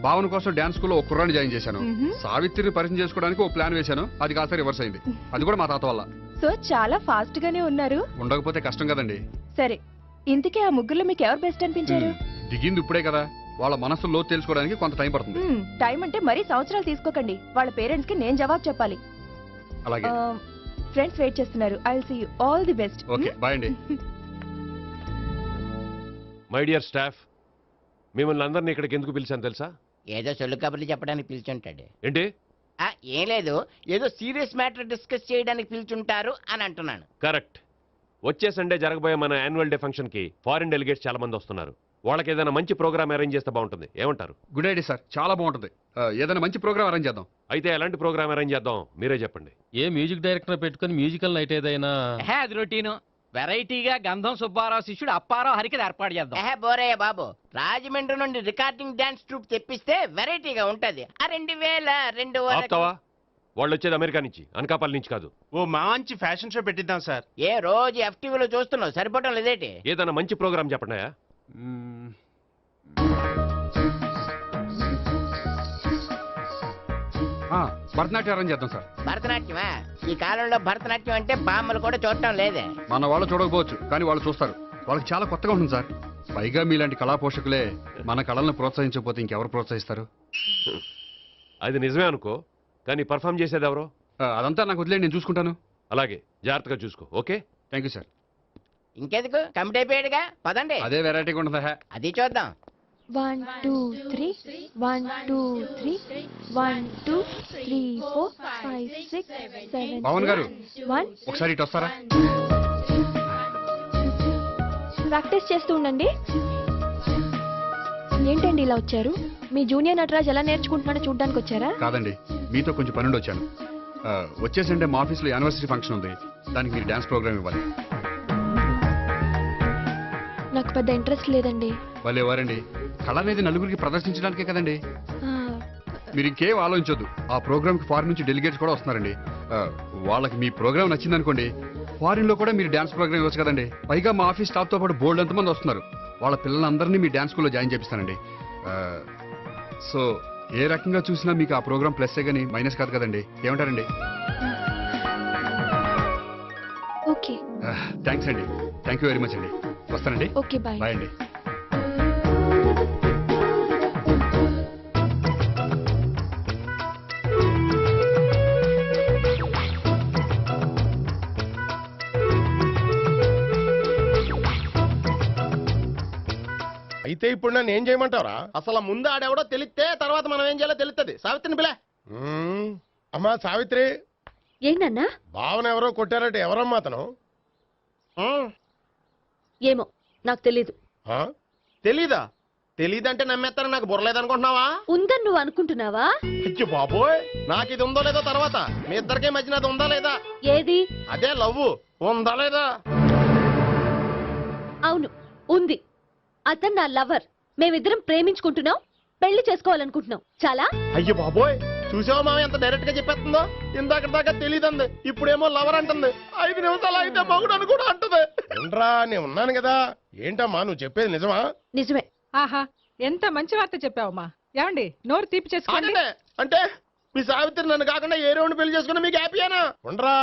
భావన కోసం డాన్స్ స్కూల్లో ఒక కుర్రాన్ని జాయిన్ చేశాను. సావిత్రిని పరిచయం చేసుకోవడానికి ఒక ప్లాన్ వేశాను, అది కాస్త రివర్స్ అయింది. అది కూడా మా తాత వల్ల. సో చాలా ఫాస్ట్ గానే ఉన్నారు. ఉండకపోతే కష్టం కదండి. సరే, ఇంతకీ ఆ ముగ్గురులో మీకు ఎవరు బెస్ట్ అనిపించారు? దిగింది ఇప్పుడే కదా, వాళ్ళ మనసు లోతు తెలుసుకోవడానికి కొంత టైం పడుతుంది. టైం అంటే మరీ సంవత్సరాలు తీసుకోకండి. వాళ్ళ పేరెంట్స్ కి నేను జవాబు చెప్పాలి. అలాగే. ఫ్రెండ్స్ వెయిట్ చేస్తున్నారు. I will see you. All the best. Okay, bye అండి. మై డియర్ స్టాఫ్, మిమ్మల్ని అందరినీ ఇక్కడికి ఎందుకు పిలిచాను తెలుసా? ఏదో సొల్లు కబుర్లు చెప్పడానికి పిలిచుంటాడు. ఏంటి? ఏం లేదు, ఏదో సీరియస్ మ్యాటర్ డిస్కస్ చేయడానికి పిలిచుంటారు అని అంటున్నాను. కరెక్ట్. వచ్చే సండే జరగబోయే మన యాన్యువల్ డే ఫంక్షన్ కి ఫారిన్ డెలిగేట్స్ చాలా మంది వస్తున్నారు. వాళ్ళకి ఏదైనా మంచి ప్రోగ్రామ్ అరేంజ్ చేస్తే బాగుంటుంది. ఏమంటారు? గుడ్ ఐడియా సార్, చాలా బాగుంటుంది. ఏదైనా మంచి ప్రోగ్రామ్ అరేంజ్ చేద్దాం. అయితే ఎలాంటి ప్రోగ్రామ్ అరేంజ్ చేద్దాం మీరే చెప్పండి. ఏ మ్యూజిక్ డైరెక్టర్ పెట్టుకుని మ్యూజికల్ నైట్ ఏదైనా? అది రొటీను. వెరైటీగా గంధం సుబ్బారావు శిష్యుడు అప్పారావు హరికి ఏర్పాటు చేద్దాం. బోరయ్య బాబు, రాజమండ్రి నుండి రికార్డింగ్ డాన్స్ ట్రూప్ తెప్పిస్తే వెరైటీగా ఉంటది. 2002 ఆపుతావా? వాళ్ళు వచ్చేది అమెరికా నుంచి, అనకాపల్లి నుంచి కాదు. ఓ మంచి ఫ్యాషన్ షో పెట్టిద్దాం సార్. ఏ రోజు FTVలో చూస్తున్నావు, సరిపోవటం లేదేటి? ఏదైనా మంచి ప్రోగ్రామ్ చెప్పండి. భరతనాట్యం అరేంజ్ చేద్దాం సార్. భరతనాట్యమా? ఈ కాలంలో భరతనాట్యం అంటే బామ్మలు కూడా చూడటం లేదే. మన వాళ్ళు చూడకపోవచ్చు, కానీ వాళ్ళు చూస్తారు. వాళ్ళకి చాలా కొత్తగా ఉంటుంది సార్. పైగా మీలాంటి కళా పోషకులే మన కళలను ప్రోత్సహించకపోతే ఇంకెవరు ప్రోత్సహిస్తారు? అది నిజమే అనుకో, కానీ పర్ఫామ్ చేసేది ఎవరో? అదంతా నాకు వదిలేండి, నేను చూసుకుంటాను. అలాగే, జాగ్రత్తగా చూసుకో. Okay, thank you sir. ఇంకెందుకు, కమిటీ అయిపోయాడుగా, పదండి. అదే వెరైటీగా ఉంటుందా? అది చూద్దాం. 1 2 3 1 2 3 1 2 3 4 5 6 7 పవన్ గారు, 1 ఒకసారి ఇటు వస్తారా? ప్రాక్టీస్ చేస్తూ ఉండండి. ఏంటండి ఇలా వచ్చారు? మీ జూనియర్ నటరాజ్ ఎలా నేర్చుకుంటున్నాడో చూడడానికి వచ్చారా? కాదండి, మీతో కొంచెం పనుండి వచ్చాను. వచ్చేసంటే మా ఆఫీస్లో యానివర్సరీ ఫంక్షన్ ఉంది, దానికి మీరు డాన్స్ ప్రోగ్రామ్ ఇవ్వాలి. నాకు పెద్ద ఇంట్రెస్ట్ లేదండి. వాళ్ళు ఎవరండి? కళ అనేది నలుగురికి ప్రదర్శించడానికే కదండి. మీరు ఇంకేం ఆలోచించొద్దు. ఆ ప్రోగ్రామ్కి ఫారిన్ నుంచి డెలిగేట్స్ కూడా వస్తున్నారండి. వాళ్ళకి మీ ప్రోగ్రామ్ నచ్చిందనుకోండి, ఫారిన్ లో కూడా మీరు డాన్స్ ప్రోగ్రామ్ ఇవ్వచ్చు కదండి. పైగా మా ఆఫీస్ స్టాఫ్ తో పాటు బోల్డ్ ఎంతమంది వస్తున్నారు. వాళ్ళ పిల్లలందరినీ మీ డాన్స్ స్కూల్లో జాయిన్ చేపిస్తానండి. సో ఏ రకంగా చూసినా మీకు ఆ ప్రోగ్రామ్ ప్లస్సే కానీ మైనస్ కాదు కదండి. ఏమంటారండి? ఓకే, థ్యాంక్స్ అండి. థ్యాంక్ యూ వెరీ మచ్ అండి. వస్తానండి. Okay, bye. బాయ్ అండి. అయితే ఇప్పుడు నన్ను ఏం చేయమంటావరా? అసలు ముందు ఆడెవడో తెలిస్తే తర్వాత మనం ఏం చేయాలో తెలుస్తుంది. సావిత్రిని పిల్ల. అమ్మా సావిత్రి. ఏంటన్నా? భావన ఎవరో కొట్టారట, ఎవరమ్మా అతను? ఏమో నాకు తెలీదు. తెలీదా? తెలీదంటే నమ్మేస్తారని నాకు బుర్రలేదనుకుంటున్నావా? ఉందని నువ్వు అనుకుంటున్నావా? అయ్యో బాబోయ్, నాకు ఇది ఉందో లేదో తర్వాత మీ ఇద్దరికే మధ్యన అది ఉందా లేదా? ఏది? అదే లవ్ ఉందా లేదా? అవును, ఉంది. అతను నా లవర్. మేమిద్దరం ప్రేమించుకుంటున్నాం, పెళ్లి చేసుకోవాలనుకుంటున్నాం. చాలా. అయ్యో బాబోయ్, చూసావా మామ ఎంత డైరెక్ట్ గా చెప్పేస్తుందో? ఇందాక దాకా తెలీదంది, ఇప్పుడేమో లవర్ అంటుంది. 5 నిమిషాలు అయితే మగుడు అని కూడా అంటుంది. ఏంట్రా, నేను ఉన్నాను కదా. ఏంటమ్మా నువ్వు చెప్పేది నిజమా? నిజమే. ఆహా, ఎంత మంచి వార్త చెప్పావమ్మా. ఏమండి, నోరు తీపి చేసుకోండి. అంటే మీ సావిత్రి నన్ను కాకుండా ఏ రౌండ్ పెళ్లి చేసుకున్నా మీకు హ్యాపీయేనా? ఉండరా,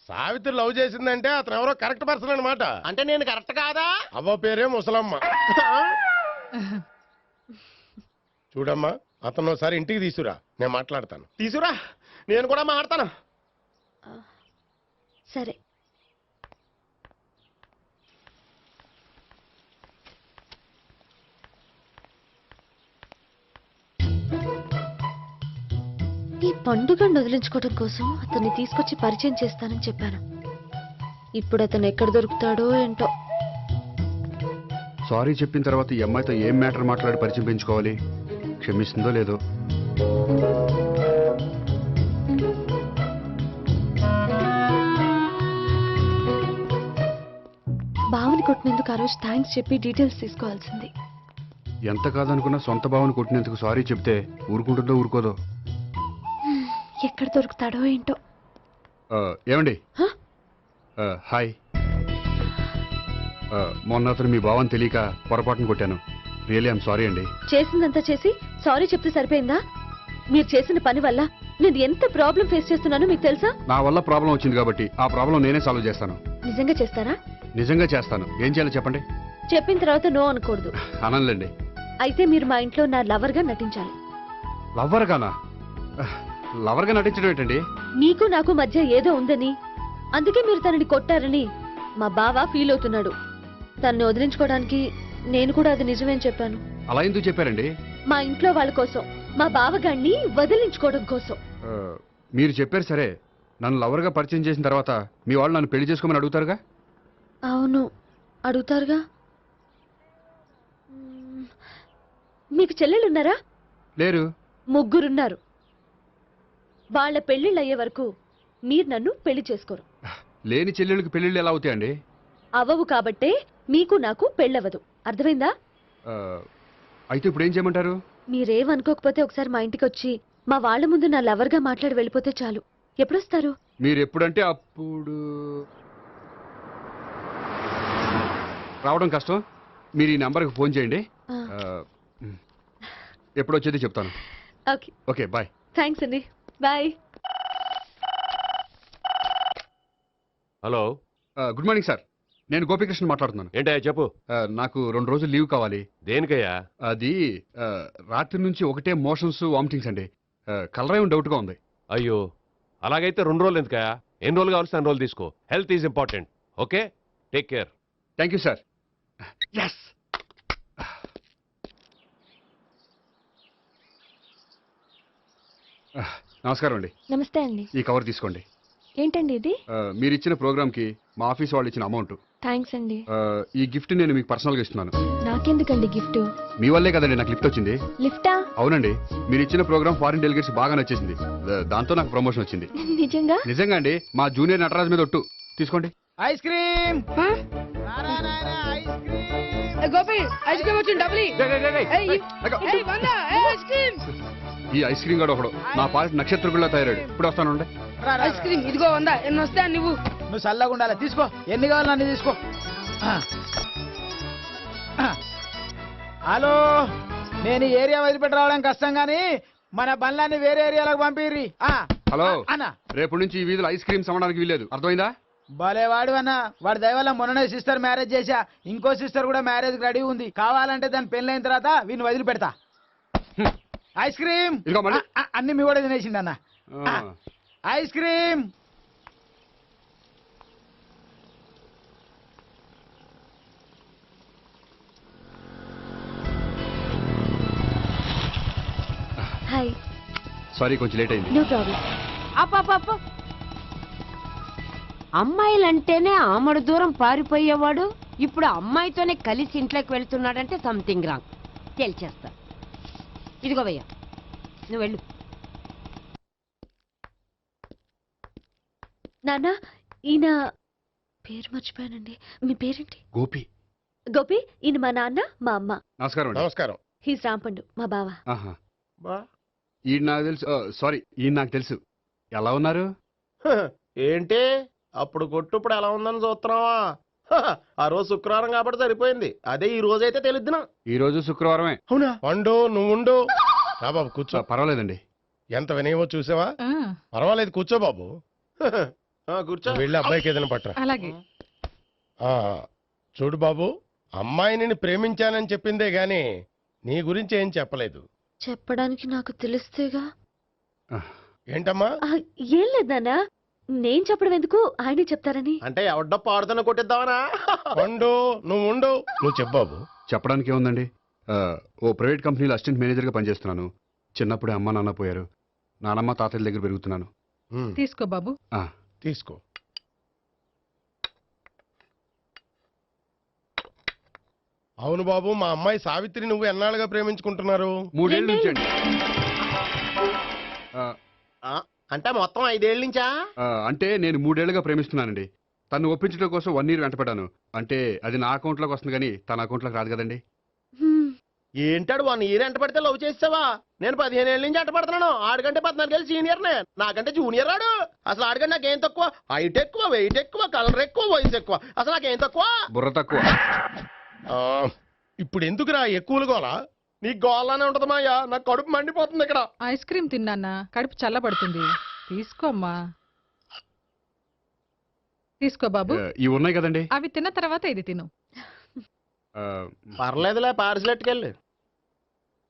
సావిత్రి లవ్ చేసిందంటే అతను ఎవరో కరెక్ట్ పర్సన్ అనమాట. అంటే నేను కరెక్ట్ కాదా? అవ్వ పేరే ముసలమ్మ. చూడమ్మా, అతను ఒకసారి ఇంటికి తీసుకురా, నేను మాట్లాడతాను. తీసురా, నేను కూడా మాట్లాడతాను. సరే. ఈ పండుగను వదిలించుకోవడం కోసం అతన్ని తీసుకొచ్చి పరిచయం చేస్తానని చెప్పాను. ఇప్పుడు అతను ఎక్కడ దొరుకుతాడో ఏంటో. సారీ చెప్పిన తర్వాత ఈ అమ్మాయితో ఏం మ్యాటర్ మాట్లాడి పరిచయం పెంచుకోవాలి? క్షమిస్తుందో లేదో. బావని కొట్టినందుకు ఆ రోజు థ్యాంక్స్ చెప్పి డీటెయిల్స్ తీసుకోవాల్సింది. ఎంత కాదనుకున్నా సొంత భావన కొట్టినందుకు సారీ చెప్తే ఊరుకుంటుందో ఊరుకోదో. ఎక్కడ దొరుకుతాడో ఏంటో. ఏమండి? హాయ్. మొన్న అతను మీ భావన తెలియక పొరపాటును కొట్టాను. రియల్లీ ఐఎమ్ సారీ అండి. చేసిందంతా చేసి సారీ చెప్తే సరిపోయిందా? మీరు చేసిన పని వల్ల నేను ఎంత ప్రాబ్లం ఫేస్ చేస్తున్నానో మీకు తెలుసా? నా వల్ల ప్రాబ్లం వచ్చింది కాబట్టి ఆ ప్రాబ్లం నేనే సాల్వ్ చేస్తాను. నిజంగా చేస్తారా? నిజంగా చేస్తాను. ఏం చేయాలో చెప్పండి. చెప్పిన తర్వాత నో అనకూడదు. అనంలేండి. అయితే మీరు మా ఇంట్లో నా లవర్ గా నటించాలి. లవర్ గానా? లవర్ గా నటించడం ఏంటండి? మీకు నాకు మధ్య ఏదో ఉందని, అందుకే మీరు తనని కొట్టారని మా బావ ఫీల్ అవుతున్నాడు. తనని వదిలించుకోవడానికి నేను కూడా అది నిజమేని చెప్పాను. అలా ఎందుకు చెప్పారండి? మా ఇంట్లో వాళ్ళ కోసం, మా బావగాన్ని వదిలించుకోవడం కోసం. మీరు చెప్పారు సరే, నన్ను లవర్ గా పరిచయం చేసిన తర్వాత మీ వాళ్ళు నన్ను పెళ్లి చేసుకోమని అడుగుతారుగా? అవును, అడుగుతారుగా. మీకు చెల్లెలున్నారా? లేరు. ముగ్గురున్నారు. వాళ్ళ పెళ్లిళ్ళు అయ్యే వరకు మీరు నన్ను పెళ్లి చేసుకోరు. లేని చెల్లెళ్ళకి పెళ్లిళ్ళు ఎలా అవుతాయండి? అవ్వవు కాబట్టే మీకు నాకు పెళ్ళవదు. అర్థమైందా? అయితే ఇప్పుడు ఏం చేయమంటారు? మీరేమనుకోకపోతే ఒకసారి మా ఇంటికి వచ్చి మా వాళ్ళ ముందు నా లవర్ గా మాట్లాడి వెళ్ళిపోతే చాలు. ఎప్పుడొస్తారు? మీరు ఎప్పుడంటే అప్పుడు. రావడం కష్టం. మీరు ఈ నంబర్కి ఫోన్ చేయండి. ఎప్పుడు వచ్చేది చెప్తాను. ఓకే. Okay, bye. థ్యాంక్స్ అండి. Bye. Hello. Good morning sir. నేను గోపికృష్ణ మాట్లాడుతున్నాను. ఏంటయ్యా చెప్పు. నాకు 2 రోజులు లీవ్ కావాలి. దేనికయ్యా? అది రాత్రి నుంచి ఒకటే మోషన్స్, వామిటింగ్స్ అండి. కలరేం డౌట్గా ఉంది. అయ్యో, అలాగైతే 2 రోజులు ఎందుకయ్యా? ఎన్ని రోజులు కావాల్సిన 2 రోజులు తీసుకో. Health is important. Okay, take care. Thank you sir. Yes. నమస్కారం అండి. నమస్తే అండి. ఈ కవర్ తీసుకోండి. ఏంటండి ఇది? మీరు ఇచ్చిన ప్రోగ్రామ్కి మా ఆఫీస్ వాళ్ళు ఇచ్చిన అమౌంట్. థ్యాంక్స్ అండి. ఈ గిఫ్ట్ నేను మీకు పర్సనల్గా ఇస్తున్నాను. నాకెందుకండి గిఫ్ట్? మీ వల్లే కదండి నాకు లిఫ్ట్ వచ్చింది. లిఫ్టా? అవునండి. మీరు ఇచ్చిన ప్రోగ్రామ్ ఫారిన్ డెలిగేట్స్ బాగా నచ్చేసింది. దాంతో నాకు ప్రమోషన్ వచ్చింది. నిజంగా? నిజంగా అండి. మా జూనియర్ నటరాజ్ మీద ఒట్టు. తీసుకోండి. Ice cream. Gopi ice cream వచ్చింది. డబ్బులు ఈ ఐస్ క్రీమ్ గడు ఒకడు నా పాలిట నక్షత్రకుల్లా తయారాడు. ఇప్పుడు వస్తాను. ఐస్ క్రీమ్ ఇదిగో 100. ఎన్ని వస్తాయి నువ్వు? నువ్వు చల్లగా ఉండాలి. తీసుకో, ఎన్ని కావాలి అన్ని తీసుకో. హలో, నేను ఈ ఏరియా వదిలిపెట్టి రావడం కష్టం గానీ మన బండ్లన్నీ వేరే ఏరియాలకు పంపిర్రి. హలో అన్న, రేపు నుంచి ఈ వీధిలో ఐస్ క్రీమ్స్ అమ్మడానికి వీల్లేదు. అర్థమైందా? భలే వాడు అన్న. వాడి దయవల్ల మొన్ననే సిస్టర్ మ్యారేజ్ చేశా. ఇంకో సిస్టర్ కూడా మ్యారేజ్ రెడీ ఉంది. కావాలంటే దాని పెళ్ళైన తర్వాత వీడిని వదిలిపెడతా. ఐస్ క్రీమ్ అన్ని మీ కూడా తినేసిండి అన్న. Ice cream. హాయ్. సారీ, కొంచెం లేట్ అయింది. No problem. అప్ప అమ్మాయిలంటేనే ఆమడు దూరం పారిపోయేవాడు ఇప్పుడు అమ్మాయితోనే కలిసి ఇంట్లోకి వెళ్తున్నాడంటే సంథింగ్ రాంగ్. తేల్చేస్తా. ఇదిగో భయ్యా, నువ్వు వెళ్ళు. నాన్న, ఈయన పేరు మర్చిపోయానండి. మీ పేరేంటి? గోపి. గోపి, ఈయన మా నాన్న, మా అమ్మ. నమస్కారం. నమస్కారం. హీస్ రాంపండు, మా బావ. ఈయన నాకు తెలుసు. సారీ, ఈయన నాకు తెలుసు. ఎలా ఉన్నారు? ఏంటి అప్పుడు కొట్టు ఇప్పుడు ఎలా ఉందని చూస్తున్నావా? ఆ రోజు శుక్రవారం కాబట్టి సరిపోయింది. అదే ఈ రోజు అయితే తెలిద్దునా. ఈ రోజు శుక్రవారమే. అవునా? పండు నువ్వుండు. రా బాబు కూర్చో. పర్వాలేదండి. ఎంత వినయమో చూసావా? పర్వాలేదు, కూర్చో బాబు. కూర్చో. వెళ్ళి అబ్బాయికి ఏదైనా పట్టరా. అలాగే. చూడు బాబు, అమ్మాయిని ప్రేమించానని చెప్పిందే గాని నీ గురించి ఏం చెప్పలేదు. చెప్పడానికి నాకు తెలిస్తేగా. ఏంటమ్మా? ఏం లేదు నాన్న, నేను చెప్పడం ఎందుకు, ఆయనే చెప్తారని. అంటే ఎవడ్డో పాడుతున్న కొట్టిద్దామనా? నువ్వు చెప్పు బాబు. చెప్పడానికి ఏముందండి, ఓ ప్రైవేట్ కంపెనీలో అసిస్టెంట్ మేనేజర్గా పనిచేస్తున్నాను. చిన్నప్పుడే అమ్మ నాన్న పోయారు. నానమ్మ తాతయ్య దగ్గర పెరుగుతున్నాను. తీసుకో బాబు. తీసుకో. అవును బాబు, మా అమ్మాయి సావిత్రి నువ్వు ఎన్నాళ్ళుగా ప్రేమించుకుంటున్నారు? 3 ఏళ్ళ నుంచి అండి. అంటే మొత్తం 5 ఏళ్ళ నుంచా? అంటే నేను 3 ఏళ్ళుగా ప్రేమిస్తున్నానండి. తను ఒప్పించడం కోసం 1 year వెంటపడ్డాను. అంటే అది నా అకౌంట్లోకి వస్తుంది కానీ తన అకౌంట్లోకి రాదు కదండి. ఏంటాడు 1 year ఎంట పడితే లవ్ చేసావా? నేను 15 ఏళ్ళ నుంచి ఎంట పడుతున్నాను. ఆడికంటే 14 ఏళ్ళు సీనియర్నే, నాకంటే జూనియర్ ఆడు. అసలు ఆడికంటే నాకేం తక్కువ? హైట్ ఎక్కువ, వెయిట్ ఎక్కువ, కలర్ ఎక్కువ, వయసు ఎక్కువ. అసలు నాకేం తక్కువ? బుర్ర తక్కువ. ఇప్పుడు ఎందుకురా ఎక్కువలు గోలా? నీకు గోళ్ళనే ఉంటది మాయా, నాకు కడుపు మండిపోతుంది ఇక్కడ. ఐస్ క్రీమ్ తిన్నా, కడుపు చల్లబడుతుంది. తీసుకోమ్మా. తీసుకో బాబు. ఇవి ఉన్నాయి కదండి. అవి తిన్న తర్వాత ఇది తిను. పర్లేదులే, పార్సిల్ ఎట్టుకెళ్ళి.